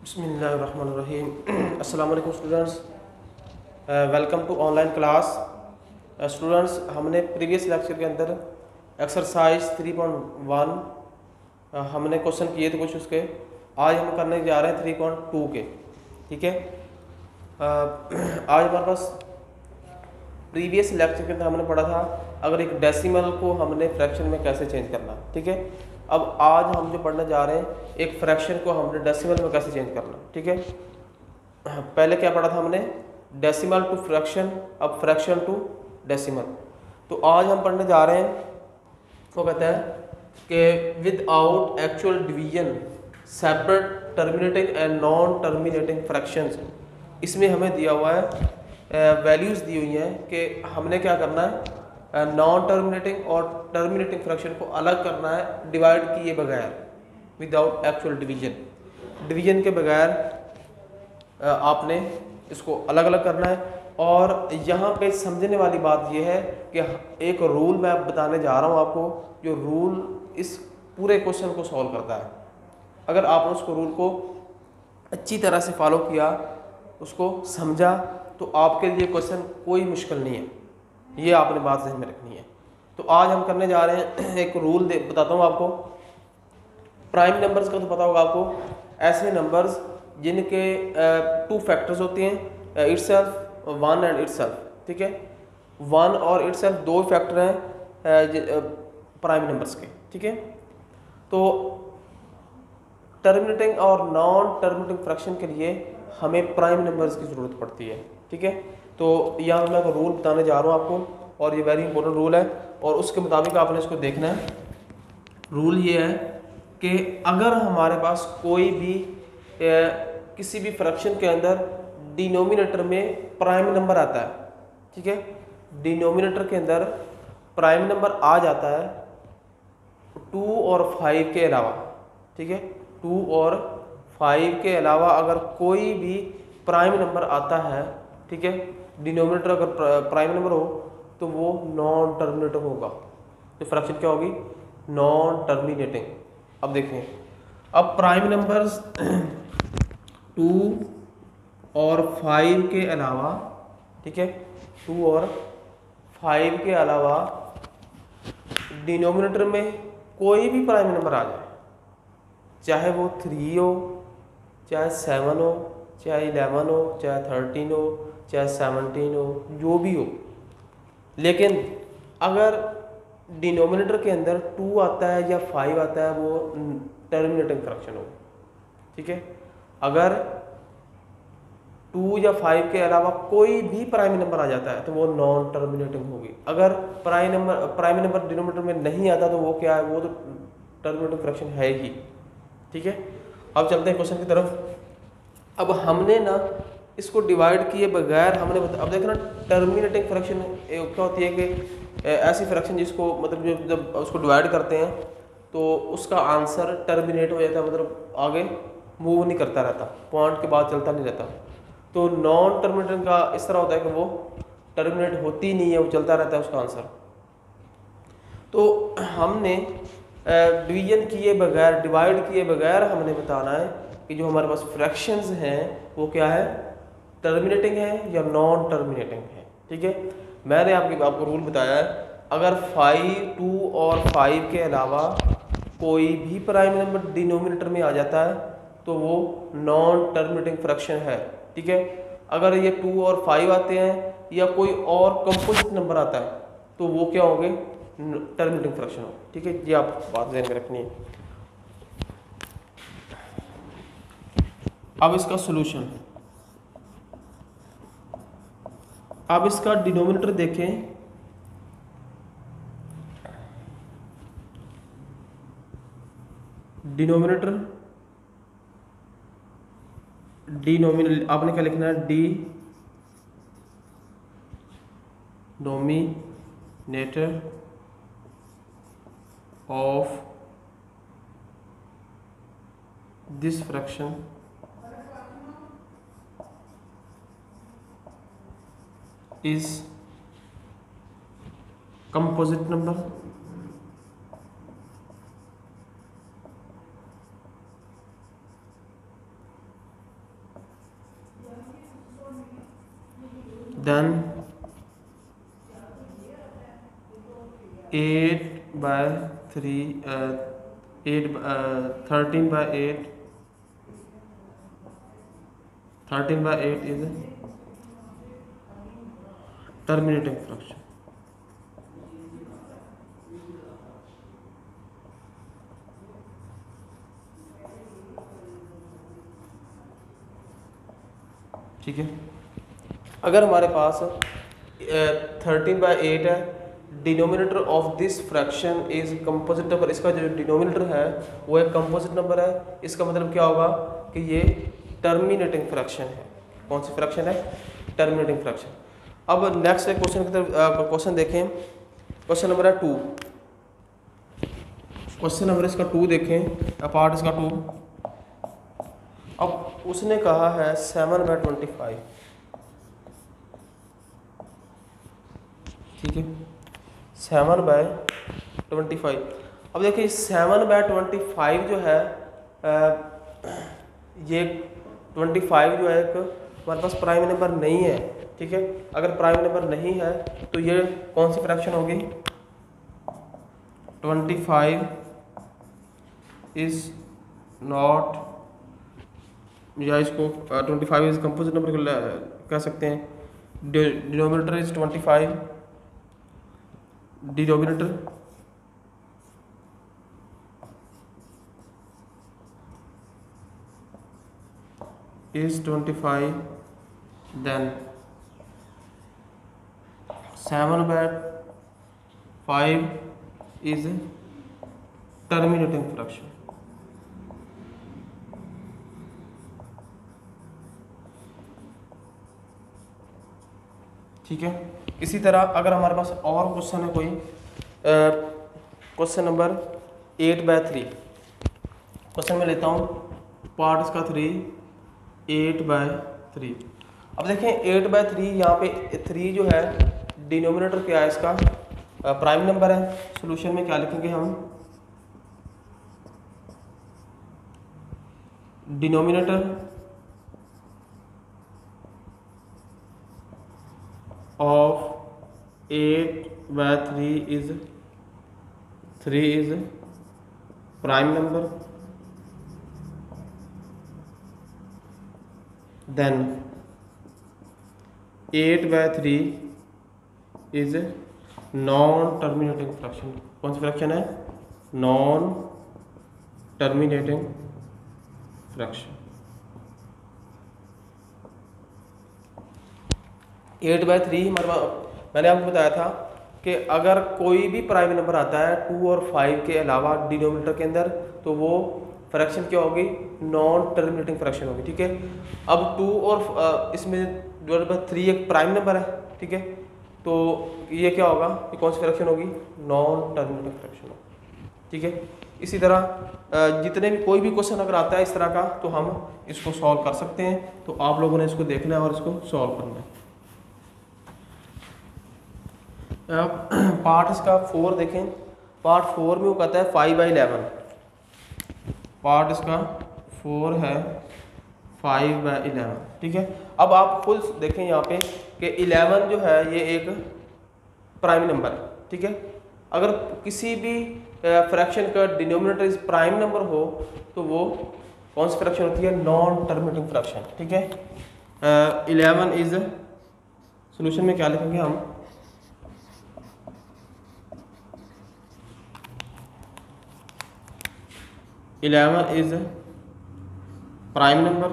बिस्मिल्लाहिर्रहमानिर्रहीम। अस्सलाम वालेकुम students, welcome to online class. Students, हमने प्रीवियस लेक्चर के अंदर एक्सरसाइज 3.1 हमने क्वेश्चन किए थे कुछ उसके। आज हम करने जा रहे हैं 3.2 के। ठीक है, आज हमारे पास प्रीवियस लेक्चर के अंदर हमने पढ़ा था अगर एक डेसिमल को हमने फ्रैक्शन में कैसे चेंज करना। ठीक है, अब आज हम जो पढ़ने जा रहे हैं एक फ्रैक्शन को हमने डेसिमल में कैसे चेंज करना। ठीक है, पहले क्या पढ़ा था हमने, डेसिमल टू फ्रैक्शन, अब फ्रैक्शन टू डेसिमल। तो आज हम पढ़ने जा रहे हैं, वो कहता है कि without actual division separate terminating and non terminating fractions. इसमें हमें दिया हुआ है वैल्यूज़ दी हुई हैं कि हमने क्या करना है, नॉन टर्मिनेटिंग और टर्मिनेटिंग फ्रैक्शन को अलग करना है डिवाइड किए बगैर, विदाउट एक्चुअल डिवीजन। डिवीजन के बगैर आपने इसको अलग अलग करना है। और यहाँ पे समझने वाली बात यह है कि एक रूल मैं बताने जा रहा हूँ आपको, जो रूल इस पूरे क्वेश्चन को सॉल्व करता है। अगर आपने उसको रूल को अच्छी तरह से फॉलो किया, उसको समझा, तो आपके लिए क्वेश्चन कोई मुश्किल नहीं है। ये आपने बात ज़हन में रखनी है। तो आज हम करने जा रहे हैं एक रूल बताता हूँ आपको। प्राइम नंबर्स का तो पता होगा आपको, ऐसे नंबर्स जिनके टू फैक्टर्स होते हैं, इटसेल्फ, वन एंड इटसेल्फ। ठीक है, वन और इटसेल्फ दो फैक्टर हैं प्राइम नंबर्स के। ठीक है, तो टर्मिनेटिंग और नॉन टर्मिनेटिंग फ्रैक्शन के लिए हमें प्राइम नंबर्स की ज़रूरत पड़ती है। ठीक है, तो यहाँ मैं एक रूल बताने जा रहा हूँ आपको, और ये वेरी इंपॉर्टेंट रूल है, और उसके मुताबिक आपने इसको देखना है। रूल ये है कि अगर हमारे पास कोई भी किसी भी फ्रैक्शन के अंदर डिनोमिनेटर में प्राइम नंबर आता है, ठीक है, डिनोमिनेटर के अंदर प्राइम नंबर आ जाता है 2 और 5 के अलावा। ठीक है, 2 और 5 के अलावा अगर कोई भी प्राइम नंबर आता है, ठीक है, डिनोमिनेटर अगर प्राइम नंबर हो तो वो नॉन टर्मिनेटिंग होगा। तो फ्रैक्शन क्या होगी, नॉन टर्मिनेटिंग। अब देखें, अब प्राइम नंबर्स 2 और 5 के अलावा, ठीक है, 2 और 5 के अलावा डिनोमिनेटर में कोई भी प्राइम नंबर आ जाए, चाहे वो 3 हो, चाहे 7 हो, चाहे 11 हो, चाहे 13 हो, चाहे 17 हो, जो भी हो, लेकिन अगर डिनोमिनेटर के अंदर 2 आता है या 5 आता है, वो टर्मिनेटिंग फ्रैक्शन हो। ठीक है, अगर 2 या 5 के अलावा कोई भी प्राइम नंबर आ जाता है तो वो नॉन टर्मिनेटिंग होगी। अगर प्राइम नंबर डिनोमिनेटर में नहीं आता तो वो क्या है, वो तो टर्मिनेटिंग फ्रैक्शन है ही। ठीक है, अब चलते हैं क्वेश्चन की तरफ। अब हमने ना इसको डिवाइड किए बगैर हमने अब देखना, टर्मिनेटिंग फ्रैक्शन क्या होती है कि ऐसी फ्रैक्शन जिसको मतलब जब उसको डिवाइड करते हैं तो उसका आंसर टर्मिनेट हो जाता है, मतलब आगे मूव नहीं करता रहता, पॉइंट के बाद चलता नहीं रहता। तो नॉन टर्मिनेटिंग का इस तरह होता है कि वो टर्मिनेट होती नहीं है, वो चलता रहता है उसका आंसर। तो हमने डिवीजन किए बगैर, डिवाइड किए बगैर हमने बताना है कि जो हमारे पास फ्रैक्शंस हैं वो क्या है, टर्मिनेटिंग है या नॉन टर्मिनेटिंग है। ठीक है, मैंने आपको रूल बताया है, अगर 2 और 5 के अलावा कोई भी प्राइम नंबर डिनोमिनेटर में आ जाता है तो वो नॉन टर्मिनेटिंग फ्रैक्शन है। ठीक है, अगर ये 2 और 5 आते हैं या कोई और कंपोजिट नंबर आता है तो वो क्या होंगे, टर्मिनेटिंग फ्रैक्शन हो। ठीक है, ये आप बात ध्यान में रखनी है। अब इसका सॉल्यूशन, अब इसका डिनोमिनेटर देखें, डिनोमिनेटर आपने क्या लिखना है, denominator of this fraction is composite number 8/3 13/8 is terminating fraction. ठीक है, अगर हमारे पास 13/8 है, denominator of this fraction is composite number, इसका जो डिनोमिनेटर है वो एक कंपोजिट नंबर है, इसका मतलब क्या होगा कि ये टर्मिनेटिंग फ्रैक्शन है। कौन सी फ्रैक्शन है? Terminating fraction. अब नेक्स्ट क्वेश्चन की तरफ क्वेश्चन देखें। क्वेश्चन नंबर है 2, क्वेश्चन नंबर इसका 2 देखें, पार्ट इसका 2। अब उसने कहा है 7/25, ठीक है, 7/25। अब देखिए 7/25 जो है ये 25 जो है एक हमारे पास प्राइम नंबर नहीं है, ठीक है। अगर प्राइम नंबर नहीं है तो ये कौन सी फ्रैक्शन होगी? 25 इज नॉट, या इसको 25 इज कंपोजिट नंबर कह सकते हैं। Denominator is 25, denominator is 25, then 7/5 is terminating fraction। ठीक है, इसी तरह अगर हमारे पास और क्वेश्चन है कोई, क्वेश्चन नंबर 8/3, क्वेश्चन में लेता हूँ पार्ट इसका 3, 8/3। अब देखें 8/3, यहाँ पे 3 जो है डिनोमिनेटर क्या है इसका? प्राइम नंबर है। सॉल्यूशन में क्या लिखेंगे हम? Denominator of 8/3 is 3 is prime number, then 8/3 is non terminating fraction. कौन सी फ्रैक्शन है? Non terminating fraction. 8/3 हमारे मैंने आपको बताया था कि अगर कोई भी प्राइम नंबर आता है 2 और 5 के अलावा डिनोमिनेटर के अंदर, तो वो फ्रैक्शन क्या होगी? नॉन टर्मिनेटिंग फ्रैक्शन होगी, ठीक है। अब 2 और इसमें 3 एक प्राइम नंबर है, ठीक है, तो ये क्या होगा? ये कौन सी फ्रैक्शन होगी? नॉन टर्मिनेटिंग फ्रैक्शन होगी, ठीक है। इसी तरह जितने भी कोई भी क्वेश्चन अगर आता है इस तरह का, तो हम इसको सॉल्व कर सकते हैं। तो आप लोगों ने इसको देखना है और इसको सॉल्व करना है। पार्ट इसका 4 देखें, पार्ट 4 में वो कहता है 5/11, पार्ट इसका 4 है 5/11, ठीक है। अब आप खुद देखें यहाँ पे कि 11 जो है ये एक प्राइम नंबर है, ठीक है। अगर किसी भी फ्रैक्शन का डिनोमिनेटर इस प्राइम नंबर हो तो वो कौन सी फ्रैक्शन होती है? नॉन टर्मिनेटिंग फ्रैक्शन, ठीक है। 11 इज, सॉल्यूशन में क्या लिखेंगे हम? 11 इज प्राइम नंबर,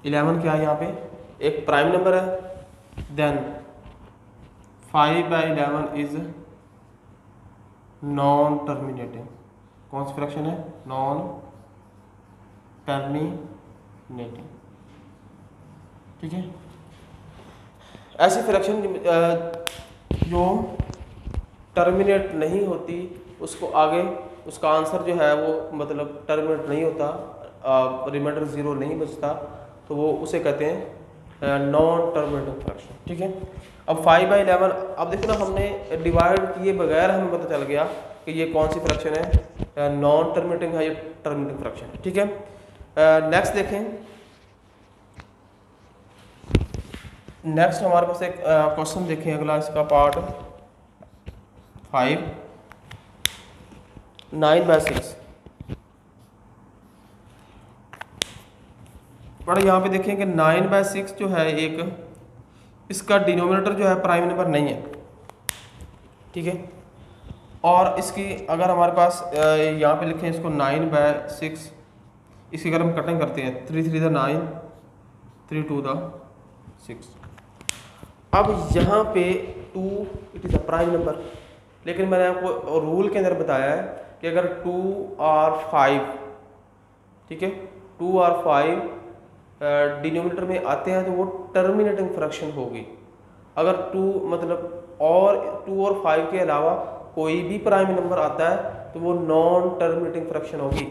11 क्या है यहाँ पे? एक प्राइम नंबर है। Then 5/11 is non terminating. कौन सी फ्रैक्शन है? नॉन टर्मिनेटिंग, ठीक है। ऐसी फ्रैक्शन जो टर्मिनेट नहीं होती उसको आगे उसका आंसर जो है वो मतलब टर्मिनेट नहीं होता, रिमाइंडर 0 नहीं बचता, तो वो उसे कहते हैं नॉन टर्मिनेटिंग फ्रैक्शन, ठीक है। अब 5/11, अब देखो ना हमने डिवाइड किए बगैर हमें पता चल गया कि ये कौन सी फ्रैक्शन है? नॉन टर्मिनेटिंग है, ये टर्मिनेटिंग फ्रैक्शन है, ठीक है। नेक्स्ट देखें, नेक्स्ट हमारे पास एक क्वेश्चन देखें अगला, इसका पार्ट 5, 9/6। बड़ा यहाँ पे देखें कि 9/6 जो है एक, इसका डिनोमिनेटर जो है प्राइम नंबर नहीं है, ठीक है। और इसकी अगर हमारे पास यहाँ पे लिखें इसको 9/6, इसकी अगर हम कटिंग करते हैं 3 3 9, 3 2 6। अब यहाँ पे 2 it is a prime number, लेकिन मैंने आपको रूल के अंदर बताया है कि अगर 2 और 5, ठीक है, 2 और 5 डिनोमिनेटर में आते हैं तो वो टर्मिनेटिंग फ्रैक्शन होगी। अगर 2 मतलब और 2 और 5 के अलावा कोई भी प्राइम नंबर आता है तो वो नॉन टर्मिनेटिंग फ्रैक्शन होगी,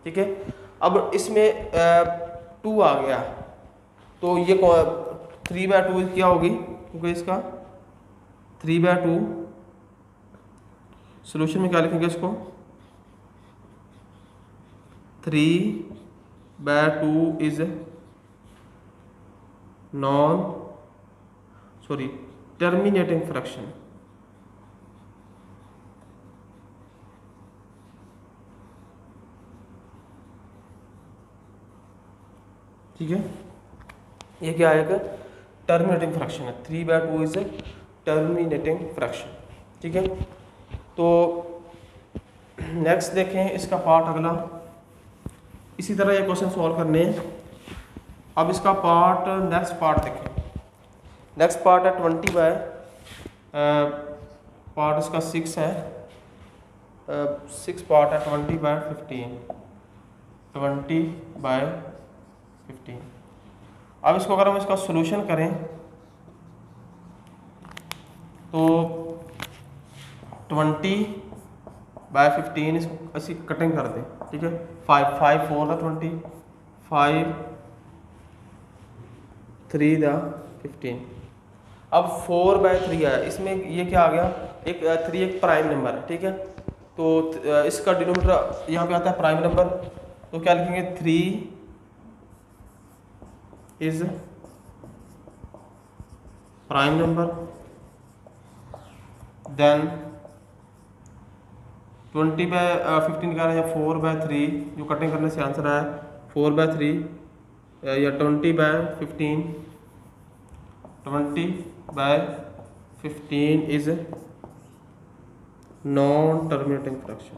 ठीक है। अब इसमें 2 आ गया तो ये 3/2 क्या होगी, क्योंकि इसका 3/2 सोल्यूशन में क्या लिखेंगे इसको, 3/2 इज टर्मिनेटिंग फ्रैक्शन, ठीक है। ये क्या आएगा, टर्मिनेटिंग फ्रैक्शन है, 3/2 इज टर्मिनेटिंग फ्रैक्शन, ठीक है। तो नेक्स्ट देखें इसका पार्ट अगला, इसी तरह ये क्वेश्चन सॉल्व करने हैं। अब इसका पार्ट नेक्स्ट पार्ट देखें, नेक्स्ट पार्ट है 20 पार्ट इसका 6 है, 6 पार्ट है 20/15, 20/15। अब इसको अगर हम इसका सॉल्यूशन करें तो 20/15 इसको ऐसी कटिंग कर दें, ठीक है। 5 5 4 20, 5 3 15। अब 4/3 आया, इसमें ये क्या आ गया, एक 3 एक प्राइम नंबर है, ठीक है। तो इसका डिनोमिनेटर यहाँ पे आता है प्राइम नंबर, तो क्या लिखेंगे, 3 इज प्राइम नंबर, देन 20/15 का है 4/3, जो कटिंग करने से आंसर आया 4/3 या 20/15, 20/15 इज नॉन टर्मिनेटिंग फ्रैक्शन,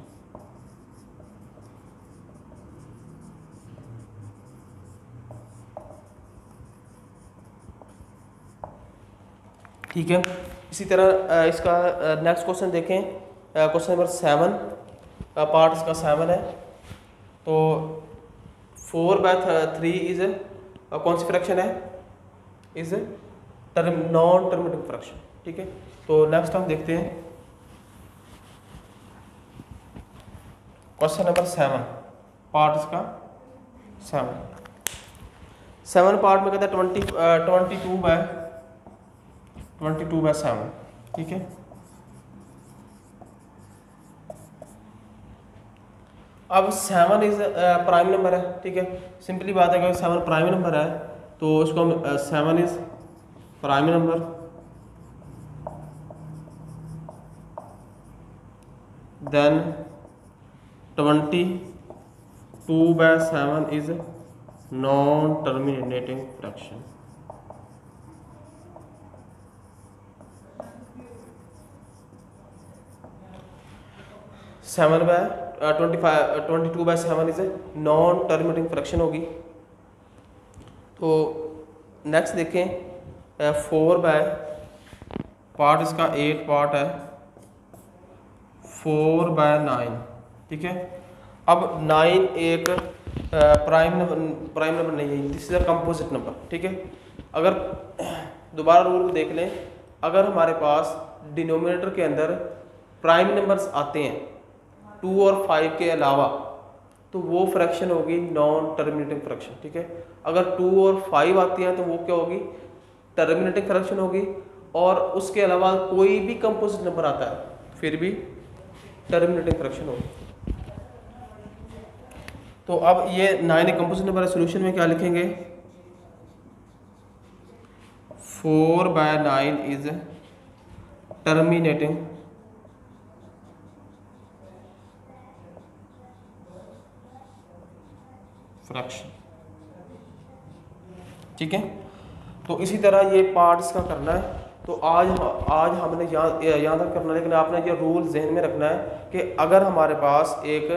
ठीक है। इसी तरह इसका नेक्स्ट क्वेश्चन देखें, क्वेश्चन नंबर 7, पार्ट इसका 7 है। तो 4/3 इज कौन सी फ्रैक्शन है, इज नॉन टर्मिनेटिंग फ्रैक्शन, ठीक है। तो नेक्स्ट हम देखते हैं क्वेश्चन नंबर 7, पार्ट इसका 7 पार्ट में कहता है 22/7, ठीक है। अब 7 इज प्राइम नंबर है, ठीक है। सिंपली बात है, अगर 7 प्राइम नंबर है तो उसको हम 7 is prime number, then 22/7 is non terminating fraction, seven by 22/7 is non terminating fraction होगी। तो नेक्स्ट देखें 4 पार्ट इसका 8 पार्ट है 4/9, ठीक है। अब 9 एक प्राइम नंबर नहीं है, this is a composite number, ठीक है। अगर दोबारा रूल देख लें, अगर हमारे पास डिनोमिनेटर के अंदर प्राइम नंबर्स आते हैं 2 और 5 के अलावा, तो वो फ्रैक्शन होगी नॉन टर्मिनेटिंग फ्रैक्शन, ठीक है। अगर 2 और 5 आती हैं तो वो क्या होगी, टर्मिनेटिंग फ्रैक्शन होगी। और उसके अलावा कोई भी कंपोजिट नंबर आता है फिर भी टर्मिनेटिंग फ्रैक्शन होगी। तो अब ये 9 एक कंपोजिट नंबर है, सोल्यूशन में क्या लिखेंगे, 4/9 इज टर्मिनेटिंग फ्रैक्शन। ठीक है, तो इसी तरह ये पार्ट इसका करना है। तो आज हमने यहाँ तक करना है, लेकिन आपने ये रूल जहन में रखना है कि अगर हमारे पास एक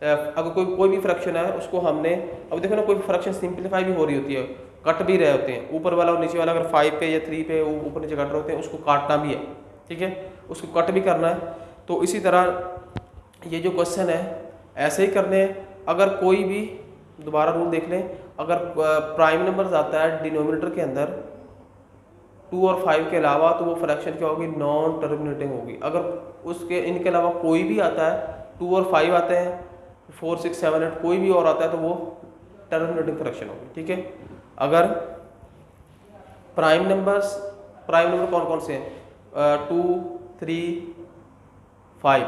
अगर कोई भी फ्रैक्शन है उसको हमने, अब देखो ना, कोई फ्रैक्शन सिंपलीफाई भी हो रही होती है, कट भी रहे होते हैं, ऊपर वाला और नीचे वाला अगर 5 पे या 3 पे ऊपर नीचे कट रहे होते हैं, उसको काटना भी है। ठीक है, उसको कट भी करना है। तो इसी तरह ये जो क्वेश्चन है ऐसे ही करने हैं। अगर कोई भी, दोबारा रूल देख लें, अगर प्राइम नंबर्स आता है डिनोमिनेटर के अंदर 2 और 5 के अलावा, तो वो फ्रैक्शन क्या होगी, नॉन टर्मिनेटिंग होगी। अगर उसके इनके अलावा कोई भी आता है, 2 और 5 आते हैं, 4, 6, 7, 8 कोई भी और आता है, तो वो टर्मिनेटिंग फ्रैक्शन होगी। ठीक है, अगर प्राइम नंबर कौन कौन से हैं, 2, 3, 5,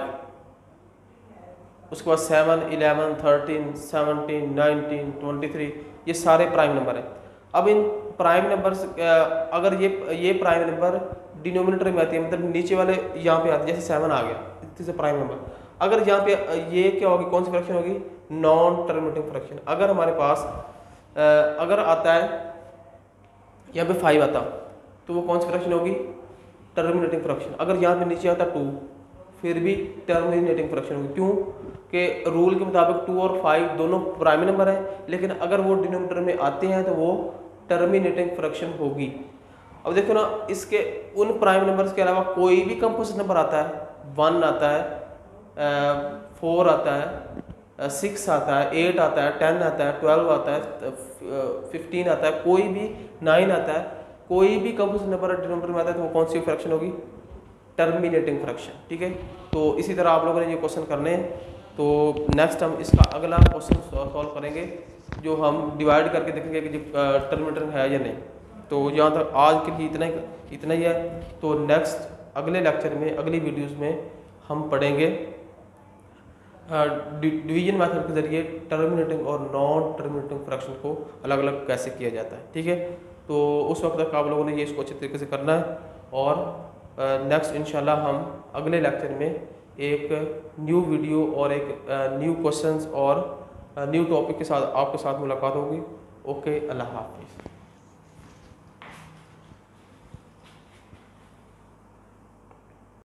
उसके बाद 7, 11, 13, 17, 19, 23, ये सारे प्राइम नंबर हैं। अब इन प्राइम नंबर्स, अगर ये प्राइम नंबर डिनोमिनेटर में आती है, मतलब नीचे वाले यहाँ पे आते हैं, जैसे 7 आ गया, इतने से प्राइम नंबर, अगर यहाँ पे ये क्या होगी, कौन सी फ्रैक्शन होगी, नॉन टर्मिनेटिंग फ्रैक्शन। अगर हमारे पास अगर आता है यहाँ पे 5 आता, तो वो कौन सी फ्रैक्शन होगी, टर्मिनेटिंग फ्रैक्शन। अगर यहाँ पे नीचे आता 2, फिर भी टर्मिनेटिंग फ्रैक्शन होगी। क्यों कि रूल के मुताबिक 2 और 5 दोनों प्राइम नंबर हैं, लेकिन अगर वो डिनोमिनेटर में आते हैं तो वो टर्मिनेटिंग फ्रैक्शन होगी। अब देखो ना, इसके उन प्राइम नंबर्स के अलावा कोई भी कंपोजिट नंबर आता है, 1 आता है, 4 आता है, 6 आता है, 8 आता है, 10 आता है, 12 आता है, 15 आता है, कोई भी 9 आता है, कोई भी कंपोजिट नंबर डिनोमिनेटर में आता है, तो वो कौन सी फ्रैक्शन होगी, टर्मिनेटिंग फ्रैक्शन। ठीक है, तो इसी तरह आप लोगों ने ये क्वेश्चन करने हैं। तो नेक्स्ट हम इसका अगला क्वेश्चन सॉल्व करेंगे, जो हम डिवाइड करके देखेंगे कि टर्मिनेटिंग है या नहीं। तो यहाँ तक आज के लिए इतना ही है। तो नेक्स्ट अगले लेक्चर में, अगली वीडियोस में हम पढ़ेंगे डिवीजन मेथड के ज़रिए टर्मिनेटिंग और नॉन टर्मिनेटिंग फ्रैक्शन को अलग अलग कैसे किया जाता है। ठीक है, तो उस वक्त तक आप लोगों ने ये इसको अच्छे तरीके से करना है। और नेक्स्ट इंशाल्लाह हम अगले लेक्चर में एक न्यू वीडियो और एक न्यू क्वेश्चंस और न्यू टॉपिक के साथ आपके साथ मुलाकात होगी। ओके, अल्लाह हाफिज़।